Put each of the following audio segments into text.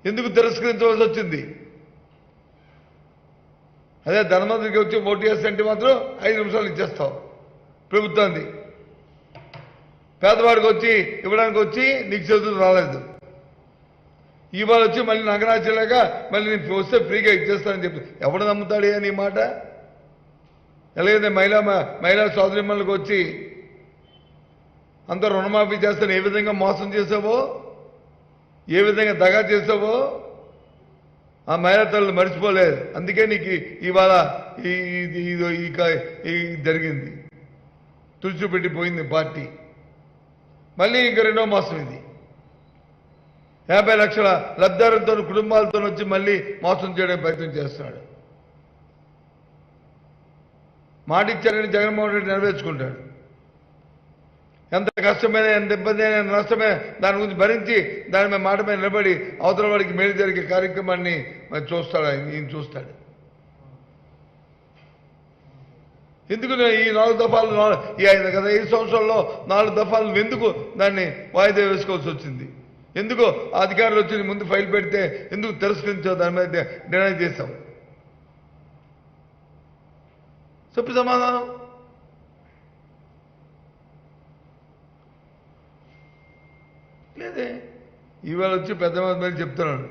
ఎందుకు తిరస్కరించవలసి వచ్చింది? అదే ధనమంత్రికి వచ్చి ఓటు చేస్తే మాత్రం 5 నిమిషాలు ఇచ్చేస్తావు ప్రభుత్వాన్ని. పేదవాడికి వచ్చి ఇవ్వడానికి వచ్చి నీకు చేతులు రాలేదు. ఇవాళ వచ్చి మళ్ళీ నగరాచలేక మళ్ళీ నేను వస్తే ఫ్రీగా ఇచ్చేస్తానని చెప్పి ఎవడు నమ్ముతాడే నీ మాట? ఎలాగైతే మహిళా సోదరిమణులకు వచ్చి అంత రుణమాఫీ చేస్తాను ఏ విధంగా మోసం చేసావో, ఏ విధంగా దగా చేసావో ఆ మహిళా తల్లులు మర్చిపోలేదు. అందుకే నీకు ఇవాళ ఈ జరిగింది. తుడిచిపెట్టిపోయింది పార్టీ. మళ్ళీ ఇంక రెండో మోసం ఇది. 50 లక్షల లబ్ధిదారులతో కుటుంబాలతో వచ్చి మళ్ళీ మోసం చేయడానికి ప్రయత్నం చేస్తున్నాడు. మాట ఇచ్చారని జగన్మోహన్ రెడ్డి నెరవేర్చుకుంటాడు. ఎంత కష్టమైన, ఎంత ఇబ్బంది అయినా, నష్టమే దాని గురించి భరించి దాని మీద మాట మీద నిలబడి అవతల వాడికి మేలు జరిగే కార్యక్రమాన్ని చూస్తాడు. ఈయన చూస్తాడు. ఎందుకు ఈ 4 దఫాలు గత 5 సంవత్సరాల్లో 4 దఫాలు ఎందుకు దాన్ని వాయిదా వేసుకోవాల్సి వచ్చింది? ఎందుకు అధికారులు వచ్చి ముందు ఫైల్ పెడితే ఎందుకు తిరస్కరించావు? దాని మీద డినై చేశావు. చెప్పు సమాధానం. లేదే. ఇవాళ వచ్చి పెద్ద మంది చెప్తున్నాడు.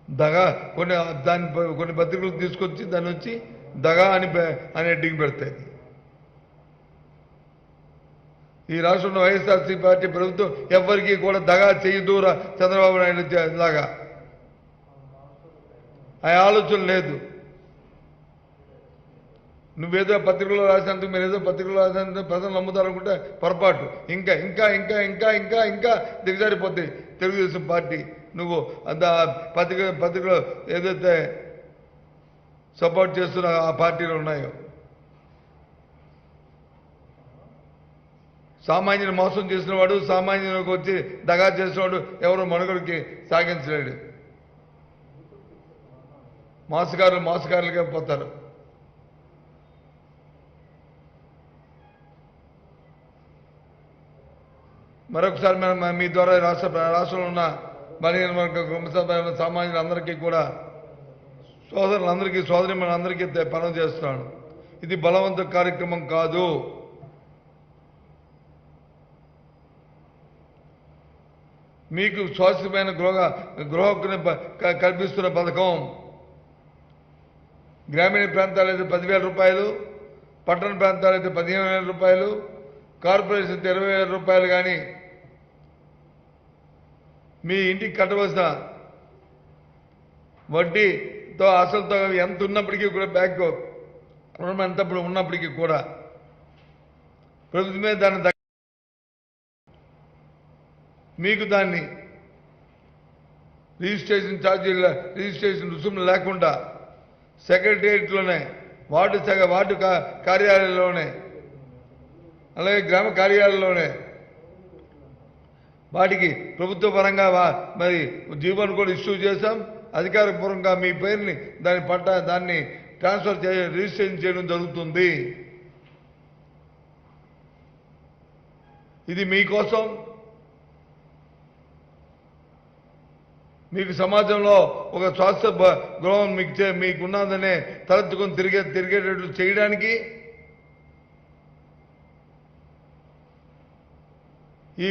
దగా కొన్ని పత్రికలు తీసుకొచ్చి దాన్ని వచ్చి దగా అని హెడ్డింగ్ పెడతాయి. ఈ రాష్ట్రంలో వైఎస్ఆర్సీ పార్టీ ప్రభుత్వం ఎవరికి కూడా దగా చేయదు చంద్రబాబు నాయుడు లాగా ఆ ఆలోచన లేదు. నువ్వేదో పత్రికలో రాసినందుకు, మీరేదో పత్రికలో రాసినందుకు ప్రజలు నమ్ముతారనుకుంటే పొరపాటు. ఇంకా ఇంకా ఇంకా ఇంకా ఇంకా ఇంకా దిగజారిపోతాయి తెలుగుదేశం పార్టీ. నువ్వు అంత పత్రికలో ఏదైతే సపోర్ట్ చేస్తున్న ఆ పార్టీలు ఉన్నాయో. సామాన్యుని మోసం చేసిన వాడు, సామాన్యునికి వచ్చి దగా చేసినవాడు ఎవరు మనుగడికి సాగించలేడు. మోసగారులుగా పోతారు. మరొకసారి మనం మీ ద్వారా రాష్ట్రంలో ఉన్న బలహీన వర్గ సామాన్యులందరికీ కూడా, సోదరులందరికీ, సోదరిమణులందరికీ పనులు చేస్తున్నాను. ఇది బలవంత కార్యక్రమం కాదు. మీకు శాశ్వతమైన గృహ హక్కుని కల్పిస్తున్న పథకం. గ్రామీణ ప్రాంతాలైతే 10,000 రూపాయలు, పట్టణ ప్రాంతాలైతే 15,000 రూపాయలు, కార్పొరేషన్ 20,000 రూపాయలు. కానీ మీ ఇంటికి కట్టవలసిన వడ్డీతో అసలుతో ఎంత ఉన్నప్పటికీ కూడా బ్యాంకు రుణం ఎంత ఉన్నప్పటికీ కూడా ప్రభుత్వమే దాన్ని మీకు దాన్ని రిజిస్ట్రేషన్ రుసుములు లేకుండా సెక్రటేరియట్లోనే, వార్డు కార్యాలయంలోనే, అలాగే గ్రామ కార్యాలయంలోనే వాటికి ప్రభుత్వ పరంగా మరి జీవోను కూడా ఇష్యూ చేశాం. అధికారపూర్వకంగా మీ పేరుని దాన్ని ట్రాన్స్ఫర్ రిజిస్ట్రేషన్ చేయడం జరుగుతుంది. ఇది మీకోసం. మీకు సమాజంలో ఒక స్వాస్థ్య గృహం మీకున్నదనే తలెత్తుకొని తిరిగేటట్లు చేయడానికి ఈ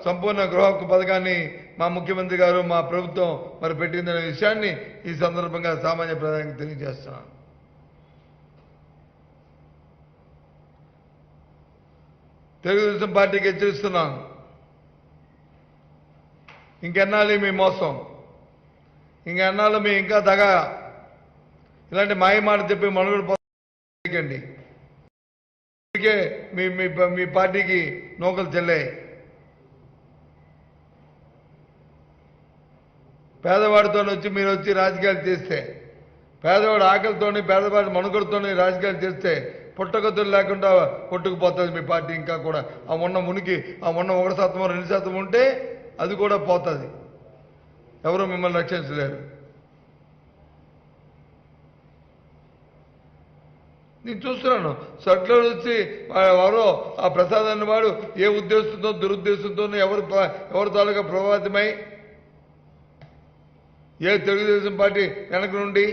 సంపూర్ణ గృహ హక్కు పథకాన్ని మా ముఖ్యమంత్రి గారు, మా ప్రభుత్వం మరి పెట్టిందనే విషయాన్ని ఈ సందర్భంగా సామాన్య ప్రజానికి తెలియజేస్తున్నాను. తెలుగుదేశం పార్టీకి హెచ్చరిస్తున్నాను. ఇంకెన్నాళ్ళు మీ మోసం, ఇంకెన్నాళ్ళు మీ ఇంకా దగా, ఇలాంటి మాయమాట చెప్పి మనుగడ పోకండి. మీ పార్టీకి నూకలు చెల్లాయి. పేదవాడితో వచ్చి మీరు వచ్చి రాజకీయాలు చేస్తే, పేదవాడి ఆకలితోని, పేదవాడి మనుగడతోని రాజకీయాలు చేస్తే పుట్టగతులు లేకుండా కొట్టుకుపోతుంది మీ పార్టీ. ఇంకా కూడా ఆ ఉన్న 1% 2% ఉంటే అది కూడా పోతుంది. ఎవరు మిమ్మల్ని రక్షించలేరు. నేను చూస్తున్నాను. సర్కులర్ వచ్చి ఎవరో ఆ ప్రసాద్ అన్నవాడు ఏ ఉద్దేశంతో దురుద్దేశంతో ఎవరి తాలూకా ప్రభావితమై ఏ తెలుగుదేశం పార్టీ వెనక నుండి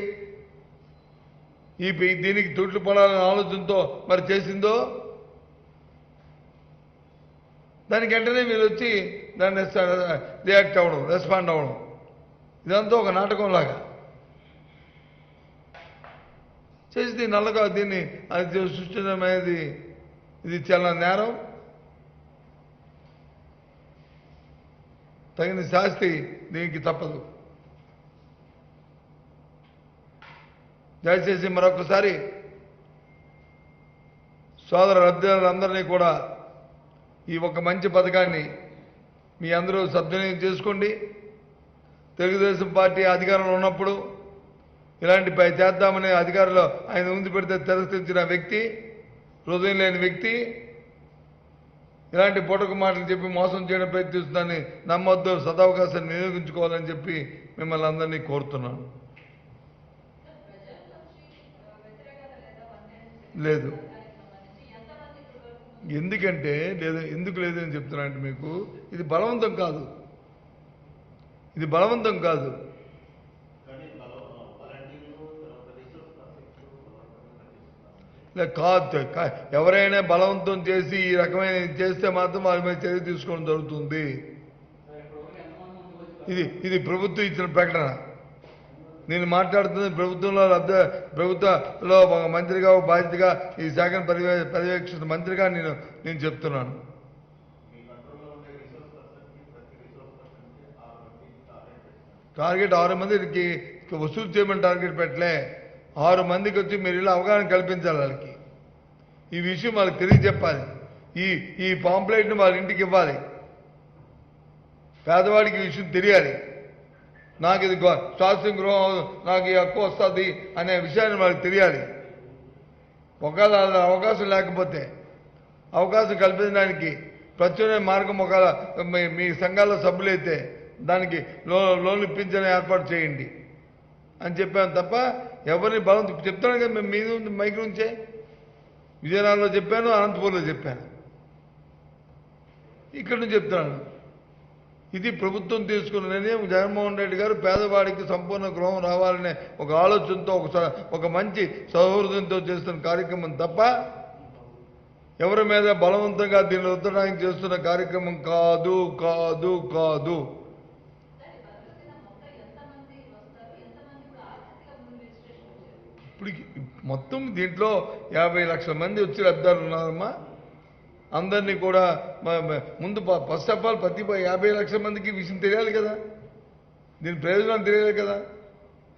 దీనికి తూట్లు పడాలనే ఆలోచనతో మరి చేసిందో దానికి వెంటనే మీరు వచ్చి దాన్ని రియాక్ట్ అవ్వడం, రెస్పాండ్ అవ్వడం, ఇదంతా ఒక నాటకంలాగా చేసి నల్లగా దీన్ని అది సృష్టించడం అనేది ఇది చాలా నేరం. తగిన శాస్తి దీనికి తప్పదు. దయచేసి మరొకసారి సోదర అభ్యర్థులందరినీ కూడా ఈ ఒక మంచి పథకాన్ని మీ అందరూ సద్వినియోగం చేసుకోండి. తెలుగుదేశం పార్టీ అధికారంలో ఉన్నప్పుడు ఇలాంటి చేద్దామనే అధికారులు ఆయన ముందు పెడితే తిరస్కరించిన వ్యక్తి, హృదయం లేని వ్యక్తి, ఇలాంటి పూటకు మాటలు చెప్పి మోసం చేయడం ప్రయత్నిస్తుందని నమ్మొద్దు. సదవకాశాన్ని వినియోగించుకోవాలని చెప్పి మిమ్మల్ని అందరినీ కోరుతున్నాను. లేదు, ఎందుకంటే లేదు, ఎందుకు లేదని చెప్తున్నానంటే మీకు ఇది బలవంతం కాదు, ఇది బలవంతం కాదు. కాదు, ఎవరైనా బలవంతం చేసి ఈ రకమైన చేస్తే మాత్రం వారి మీద చర్య తీసుకోవడం జరుగుతుంది. ఇది ప్రభుత్వం ఇచ్చిన ప్రకటన. నేను మాట్లాడుతున్నది ప్రభుత్వంలో ఒక మంత్రిగా, ఒక బాధ్యతగా ఈ శాఖను పర్యవేక్షిస్తున్న మంత్రిగా నేను చెప్తున్నాను. టార్గెట్ 6 మందికి వసూలు చేయమని టార్గెట్ పెట్టలే. 6 మందికి వచ్చి మీరు ఇలా అవగాహన కల్పించాలి. వాళ్ళకి ఈ విషయం వాళ్ళకి తెలియజెప్పాలి. ఈ పాంప్లెట్ని వాళ్ళ ఇంటికి ఇవ్వాలి. పేదవాడికి ఈ విషయం తెలియాలి. నాకు ఇది శాస్త్రం గృహం, నాకు ఈ హక్కు వస్తుంది అనే విషయాన్ని వాళ్ళకి తెలియాలి. ఒకవేళ అవకాశం లేకపోతే అవకాశం కల్పించడానికి ప్రత్యామ్నాయ మార్గం ఒకవేళ మీ సంఘాల్లో సభ్యులైతే దానికి లోన్ ఇప్పించని ఏర్పాటు చేయండి అని చెప్పాను తప్ప ఎవరిని బలం చెప్తాను కదా. మేము మీద మైక్ నుంచే విజయనగరంలో చెప్పాను, అనంతపూర్లో చెప్పాను, ఇక్కడ నుంచి చెప్తున్నాను. ఇది ప్రభుత్వం తీసుకున్న నిర్ణయం. జగన్మోహన్ రెడ్డి గారు పేదవాడికి సంపూర్ణ గృహం రావాలనే ఒక ఆలోచనతో ఒక మంచి సౌహృదంతో చేస్తున్న కార్యక్రమం తప్ప ఎవరి మీద బలవంతంగా దీన్ని రుద్దడానికి చేస్తున్న కార్యక్రమం కాదు కాదు కాదు. ఇప్పుడు మొత్తం దీంట్లో 50 లక్షల మంది వచ్చి లబ్ధాలు ఉన్నారమ్మా. అందరినీ కూడా ముందు ఫస్ట్ ఆఫ్ ఆల్ ప్రతి 50 లక్షల మందికి ఈ విషయం తెలియాలి కదా, దీని ప్రయోజనం తెలియాలి కదా,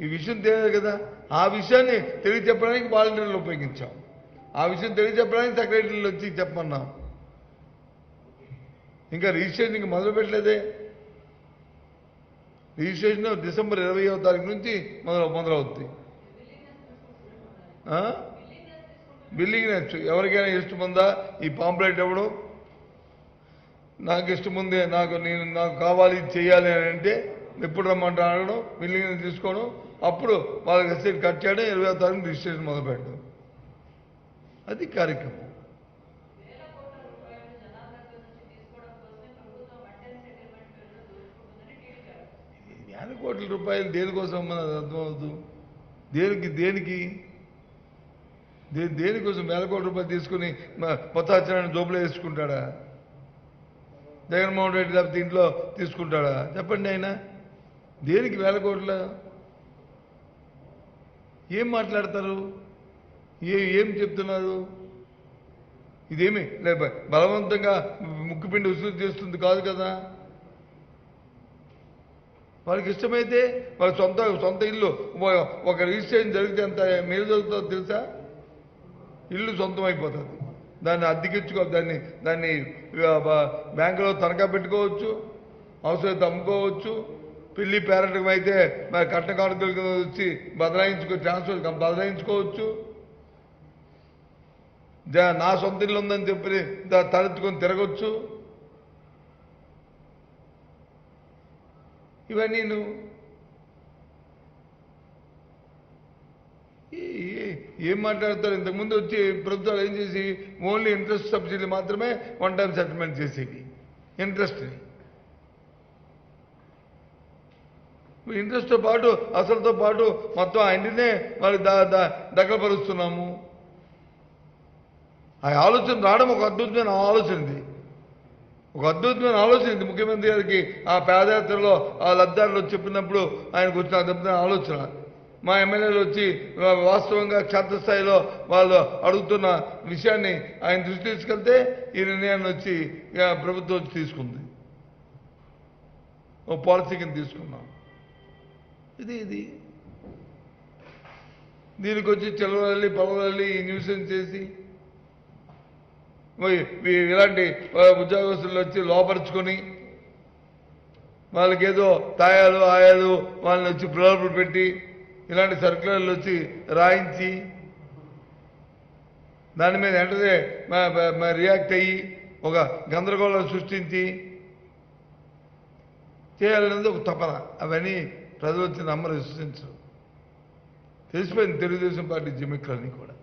ఈ విషయం తెలియాలి కదా. ఆ విషయాన్ని తెలియచెప్పడానికి వాలంటీర్లు ఉపయోగించాం. ఆ విషయం తెలియచెప్పడానికి సెక్రటరీలు వచ్చి చెప్పమన్నాం. ఇంకా రిజిస్ట్రేషన్ ఇంకా మొదలు పెట్టలేదే. రిజిస్ట్రేషన్ డిసెంబర్ 20వ తారీఖు నుంచి మొదలవుతుంది. బిల్లింగ్ ఎవరికైనా ఇష్టం ఉందా ఈ పాంప్లెట్ ఇవ్వడం? నాకు ఇష్టం ఉంది, నాకు కావాలి చేయాలి అని అంటే ఎప్పుడు రమ్మంటే అడగడం, బిల్లింగ్ తీసుకోవడం, అప్పుడు వాళ్ళకి రసీదు కట్ చేయడం, 20వ తారీఖు రిజిస్ట్రేషన్ మొదలుపెట్టడం. అది కార్యక్రమం. వేల కోట్ల రూపాయలు దేనికోసం మనకు అర్థమవుతుంది. దేనికి దేనికోసం వేల కోట్ల రూపాయలు తీసుకుని పొత్తాచరణ జోబులో వేసుకుంటాడా? జగన్మోహన్ రెడ్డి లేకపోతే ఇంట్లో తీసుకుంటాడా? చెప్పండి. ఆయన దేనికి వేల కోట్ల? ఏం మాట్లాడతారు? ఏం చెప్తున్నారు? ఇదేమి బలవంతంగా ముక్కుపిండి వసూలు చేస్తుంది కాదు కదా. వాళ్ళకి ఇష్టమైతే వాళ్ళ సొంత ఇల్లు ఒక రిజిస్ట్రేషన్ జరిగితే ఎంత మేలు జరుగుతుందో తెలుసా? ఇల్లు సొంతం అయిపోతుంది. దాన్ని అద్దెకిచ్చుకో, దాన్ని బ్యాంకులో తనఖా పెట్టుకోవచ్చు, అవసరమైతే అమ్ముకోవచ్చు. పెళ్లి పేరెంట్కి అయితే మరి కట్న కానుకలకు వచ్చి ట్రాన్స్ఫర్ బదలాయించుకోవచ్చు. నా సొంత ఇల్లు ఉందని చెప్పి తలెత్తుకొని తిరగచ్చు. ఇవన్నీ ఏం మాట్లాడతారు? ఇంతకుముందు వచ్చి ప్రభుత్వాలు ఏం చేసి ఓన్లీ ఇంట్రెస్ట్ సబ్సిడీ మాత్రమే వన్ టైం సెటిల్మెంట్ చేసేవి. ఇంట్రెస్ట్ని ఇంట్రెస్ట్తో పాటు అసలుతో పాటు మొత్తం ఆయననే వాళ్ళకి దఖలుపరుస్తున్నాము. ఆ ఆలోచన రావడం ఒక అద్భుతమైన ఆలోచన. ఇది ఒక అద్భుతమైన ఆలోచన. ఇది ముఖ్యమంత్రి గారికి ఆ పాదయాత్రలో ఆ లబ్ధారులు చెప్పినప్పుడు ఆయనకు వచ్చిన అద్భుతమైన ఆలోచన. మా ఎమ్మెల్యేలు వచ్చి వాస్తవంగా క్షేత్రస్థాయిలో వాళ్ళు అడుగుతున్న విషయాన్ని ఆయన దృష్టి తీసుకెళ్తే ఈ నిర్ణయాన్ని వచ్చి ప్రభుత్వం వచ్చి తీసుకుంది. ఓ పాలసీ కింద తీసుకున్నాం. ఇది దీనికి వచ్చి చెలవల్లి పొలవల్లి న్యూసెన్స్ చేసి ఇలాంటి ఉద్యోగస్తులు వచ్చి లోపరుచుకొని వాళ్ళకి ఏదో తాయాలు ఆయాలు వాళ్ళని వచ్చి ప్రలోభలు పెట్టి ఇలాంటి సర్కులర్లు వచ్చి రాయించి దాని మీద వెంటనే రియాక్ట్ అయ్యి ఒక గందరగోళం సృష్టించి చేయాలనేది ఒక తపన. అవన్నీ ప్రజలు వచ్చి నమ్మరు, విశ్వసించరు. తెలిసిపోయింది తెలుగుదేశం పార్టీ జిమిక్లన్నీ కూడా.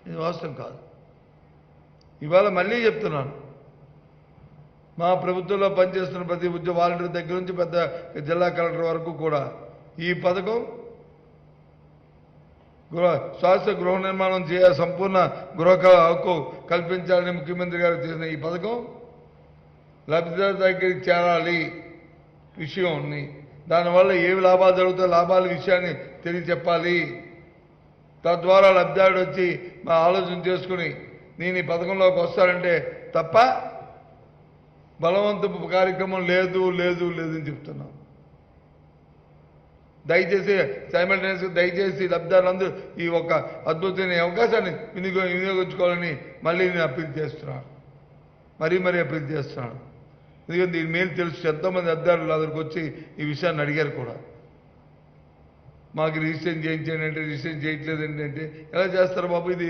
ఇది వాస్తవం కాదు. ఇవాళ మళ్ళీ చెప్తున్నాను, మా ప్రభుత్వంలో పనిచేస్తున్న ప్రతి వాలంటీర్ దగ్గర నుంచి పెద్ద జిల్లా కలెక్టర్ వరకు కూడా ఈ పథకం శాశ్వత గృహ నిర్మాణం చేయాలి, సంపూర్ణ గృహ హక్కు కల్పించాలని ముఖ్యమంత్రి గారు చేసిన ఈ పథకం లబ్ధిదారు దగ్గరికి చేరాలి విషయం ఉంది. దానివల్ల ఏవి లాభాలు జరుగుతాయో లాభాల విషయాన్ని తెలియచెప్పాలి. తద్వారా లబ్ధిదారుడు వచ్చి మా ఆలోచన చేసుకుని నేను ఈ పథకంలోకి వస్తానంటే తప్ప బలవంతపు కార్యక్రమం లేదు లేదు లేదని చెప్తున్నాం. దయచేసి సైమల్టేనియస్గా దయచేసి లబ్ధిదారులందరూ ఈ ఒక అద్భుతమైన అవకాశాన్ని వినియోగించుకోవాలని మళ్ళీ నేను అప్పీల్ చేస్తున్నాను. మరీ అప్పీల్ చేస్తున్నాను. ఎందుకంటే దీని మేలు తెలుసు. ఎంతోమంది లబ్ధిదారులు దగ్గరికి వచ్చి ఈ విషయాన్ని అడిగారు కూడా. మాకు రిజిస్ట్రేషన్ చేయించండి అంటే రిజిస్ట్రేషన్ చేయట్లేదు ఏంటంటే ఎలా చేస్తారు బాబు, ఇది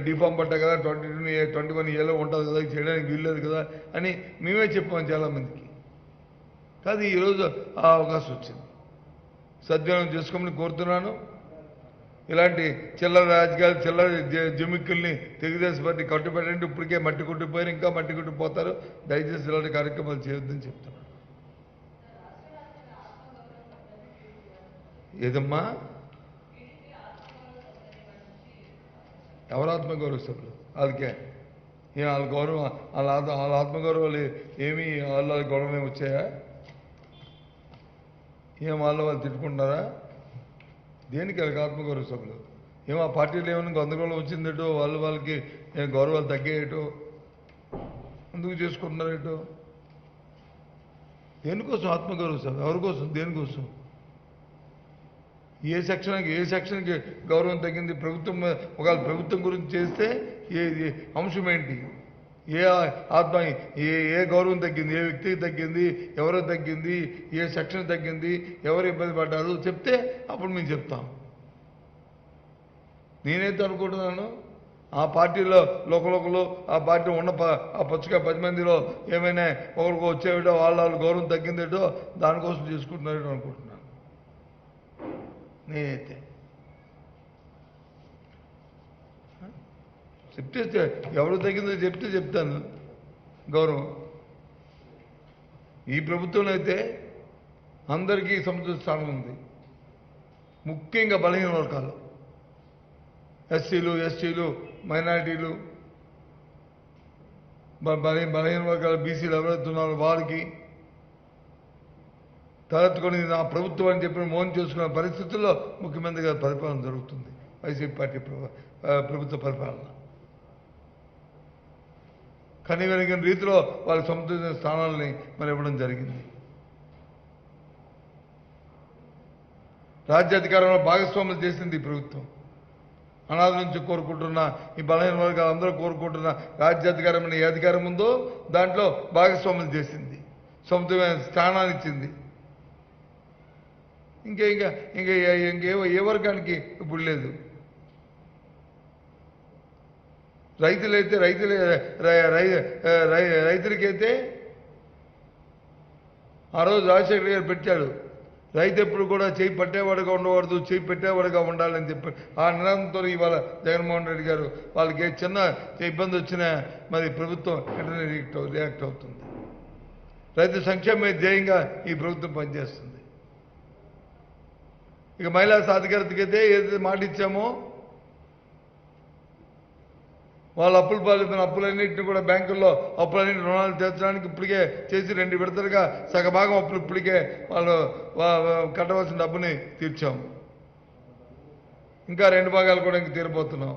డిఫామ్ పట్ట కదా 21 ఏలో ఉంటుంది కదా, చేయడానికి వీల్లేదు కదా అని మేమే చెప్పాము చాలామందికి. కాదు ఈరోజు ఆ అవకాశం వచ్చింది. సద్వినియోగం చేసుకోమని కోరుతున్నాను. ఇలాంటి చిల్లర రాజకీయాలు చిల్లర జిమిక్కుల్ని తెలుగుదేశం పార్టీ కట్టుబెట్టండి. ఇప్పటికే మట్టి కొట్టిపోయారు, ఇంకా మట్టి కొట్టిపోతారు. దయచేసి ఇలాంటి కార్యక్రమాలు చేయొద్దని చెప్తున్నాను. ఏదమ్మా ఎవరు ఆత్మగౌరవ సభ్యులు వాళ్ళకే వాళ్ళ గౌరవం వాళ్ళ ఆత్మగౌరవాలు ఏమీ వాళ్ళ గౌరవం ఏమి వచ్చాయా? ఏం వాళ్ళు తిట్టుకుంటారా? దేనికి వాళ్ళకి ఆత్మగౌరవ సభ్యులు? ఏమో ఆ పార్టీలో ఏమైనా గందరగోళం వచ్చిందేటో వాళ్ళకి గౌరవాలు తగ్గేయటో అందుకు చేసుకుంటున్నారేటో. దేనికోసం ఆత్మగౌరవ సభ? ఎవరి కోసం? దేనికోసం? ఏ సెక్షన్కి గౌరవం తగ్గింది? ప్రభుత్వం ఒకవేళ ప్రభుత్వం గురించి చేస్తే ఏ అంశం ఏంటి? ఏ గౌరవం తగ్గింది? ఏ వ్యక్తికి తగ్గింది? ఎవరో తగ్గింది? ఏ సెక్షన్ తగ్గింది? ఎవరు ఇబ్బంది పడ్డారు చెప్తే అప్పుడు మేము చెప్తాం. నేనైతే అనుకుంటున్నాను ఆ పార్టీలో లోకలోకలు ఆ పార్టీ ఉన్న ఆ పచ్చుగా 10 మందిలో ఏమైనా ఒకరికి వచ్చేవిటో వాళ్ళ గౌరవం తగ్గిందేటో దానికోసం చేసుకుంటున్నారో అనుకుంటున్నాను నేనైతే. చెప్తే ఎవరు తగ్గిందో చెప్తాను గౌరవం. ఈ ప్రభుత్వంలో అయితే అందరికీ సముచిత స్థానం ఉంది. ముఖ్యంగా బలహీన వర్గాలు, ఎస్సీలు, ఎస్టీలు, మైనారిటీలు, బలహీన వర్గాలు, బీసీలు ఎవరైతే ఉన్నారో వారికి తలెత్తుకొని నా ప్రభుత్వం అని చెప్పి మౌనం చేసుకున్న పరిస్థితుల్లో ముఖ్యమంత్రి గారి పరిపాలన జరుగుతుంది. వైసీపీ పార్టీ ప్రభుత్వ పరిపాలన కనివెరిగిన రీతిలో వాళ్ళకి సముచిత స్థానాలని మరి ఇవ్వడం జరిగింది. రాజ్యాధికారంలో భాగస్వాములు చేసింది ఈ ప్రభుత్వం. అనాథ నుంచి కోరుకుంటున్న ఈ బలహీన వర్గాలు అందరూ కోరుకుంటున్న రాజ్యాధికారం అనే ఏ అధికారం ఉందో దాంట్లో భాగస్వాములు చేసింది, సముచితమైన స్థానాన్ని ఇచ్చింది. ఇంకేవో ఏ వర్గానికి ఇప్పుడు లేదు. రైతులకైతే ఆ రోజు రాజశేఖర్ గారు పెట్టాడు రైతు ఎప్పుడు కూడా చేయి పట్టేవాడుగా ఉండకూడదు, చేయి పెట్టేవాడుగా ఉండాలని చెప్పి ఆ నినాదంతో ఇవాళ జగన్మోహన్ రెడ్డి గారు వాళ్ళకి చిన్న ఇబ్బంది వచ్చినా మరి ప్రభుత్వం వెంటనే రియాక్ట్ అవుతుంది. రైతు సంక్షేమ ధ్యేయంగా ఈ ప్రభుత్వం పనిచేస్తుంది. ఇక మహిళా సాధికారతకైతే ఏదైతే మాట ఇచ్చామో వాళ్ళ అప్పులన్నింటినీ కూడా బ్యాంకుల్లో అప్పులన్నింటి రుణాలు తీర్చడానికి ఇప్పటికే చేసి 2 విడతలుగా సగభాగం అప్పులు ఇప్పటికే వాళ్ళు కట్టవలసిన డబ్బుని తీర్చాము. ఇంకా 2 భాగాలు కూడా ఇంక తీరబోతున్నాం.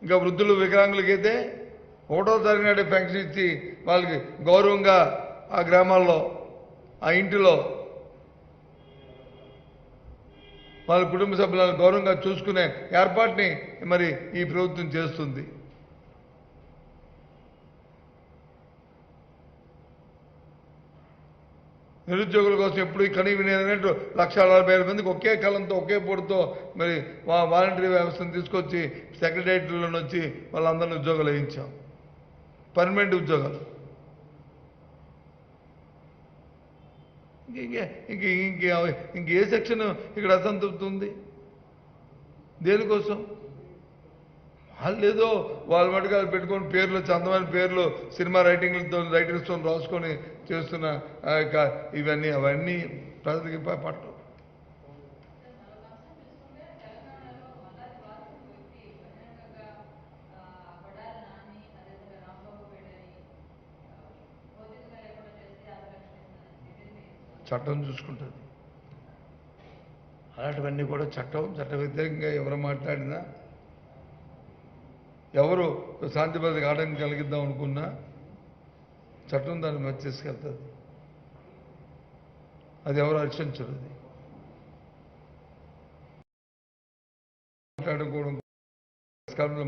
ఇంకా వృద్ధులు వికలాంగులకైతే 1వ తారీఖు నాడే పెన్షన్ ఇచ్చి వాళ్ళకి గౌరవంగా ఆ గ్రామాల్లో ఆ ఇంటిలో వాళ్ళ కుటుంబ సభ్యులను గౌరవంగా చూసుకునే ఏర్పాటుని మరి ఈ ప్రభుత్వం చేస్తుంది. నిరుద్యోగుల కోసం ఎప్పుడు కనీ వినేటట్టు 1,40,000 మందికి ఒకే కలంతో ఒకే పొడితో మరి వాలంటరీ వ్యవస్థను తీసుకొచ్చి సెక్రటరియట్లో వచ్చి వాళ్ళందరినీ ఉద్యోగాలు వేయించాం, పర్మనెంట్ ఉద్యోగాలు. ఇంక ఏ సెక్షన్ ఇక్కడ అసంతృప్తి ఉంది? దేనికోసం? వాళ్ళు ఏదో వాళ్ళ మటుకు పెట్టుకొని పేర్లు చందమైన పేర్లు సినిమా రైటర్స్తో రాసుకొని చేస్తున్న ఇవన్నీ అవన్నీ ప్రజలకి పట్టవు. చట్టం చూసుకుంటుంది. అలాంటివన్నీ కూడా చట్ట వ్యతిరేకంగా ఎవరు మాట్లాడినా, ఎవరు శాంతి భద్రతకు ఆటంకం కలిగిద్దాం అనుకున్నా చట్టం దాన్ని మధ్య తీసుకెళ్తుంది. అది ఎవరు హర్షించరు.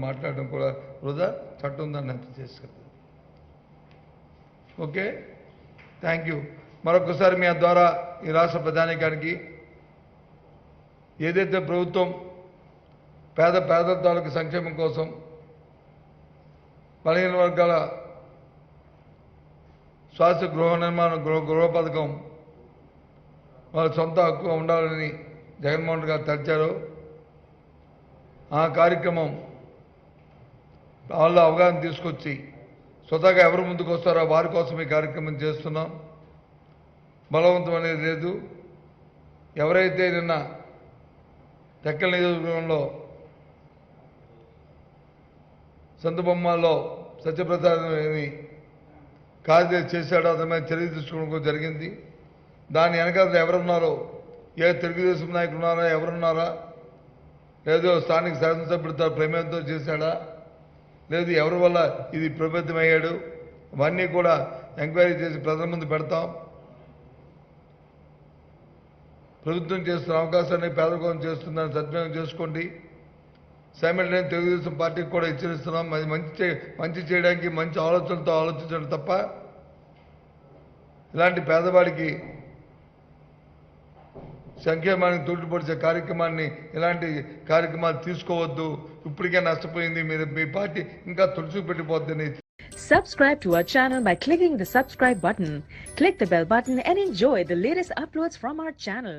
మాట్లాడడం కూడా వృధా, చట్టం దాన్ని హత్య చేసుకెళ్తుంది. Okay, thank you. మరొకసారి మీ ద్వారా ఈ రాష్ట్ర ప్రధానికానికి ఏదైతే ప్రభుత్వం పేద తాలూకు సంక్షేమం కోసం బలహీన వర్గాల శాశ్వత గృహ నిర్మాణం గృహ పథకం వాళ్ళ సొంత హక్కు ఉండాలని జగన్మోహన్ రెడ్డి గారు తలిచారు. ఆ కార్యక్రమం వాళ్ళ అవగాహన తీసుకొచ్చి స్వతహాగా ఎవరు ముందుకు వస్తారో వారి కోసం ఈ కార్యక్రమం చేస్తున్నాం. బలవంతం అనేది లేదు. ఎవరైతే నిన్న టెక్కల నియోజకవర్గంలో సంతబొమ్మల్లో సత్యప్రసాద్ని కార్యదర్శి చేశాడో అతని మీద చర్య తీసుకోవడం జరిగింది. దాని వెనకాల ఎవరున్నారో, ఏ తెలుగుదేశం నాయకులు ఉన్నారా, ఎవరున్నారా, లేదో స్థానిక శాసనసభ్యుడితో ప్రమేయంతో చేశాడా, లేదు ఎవరి వల్ల ఇది ప్రభావితమయ్యాడు, అవన్నీ కూడా ఎంక్వైరీ చేసి ప్రజల ముందు పెడతాం. ప్రభుత్వం చేస్తున్న అవకాశాన్ని పేదరికం చేస్తుందని సద్వినియోగం చేసుకోండి. సైమల్టేనియస్ తెలుగుదేశం పార్టీకి కూడా హెచ్చరిస్తున్నాం. అది మంచి చేయడానికి మంచి ఆలోచనలతో ఆలోచించడం తప్ప ఇలాంటి పేదవాడికి సంక్షేమానికి తోడ్పడిచే కార్యక్రమాన్ని ఇలాంటి కార్యక్రమాలు తీసుకోవద్దు. ఇప్పటికే నష్టపోయింది, మీ పార్టీ ఇంకా తుడిచిపెట్టిపోద్దని. Subscribe to our channel by clicking the subscribe button. Click the bell button and enjoy the latest uploads from our channel.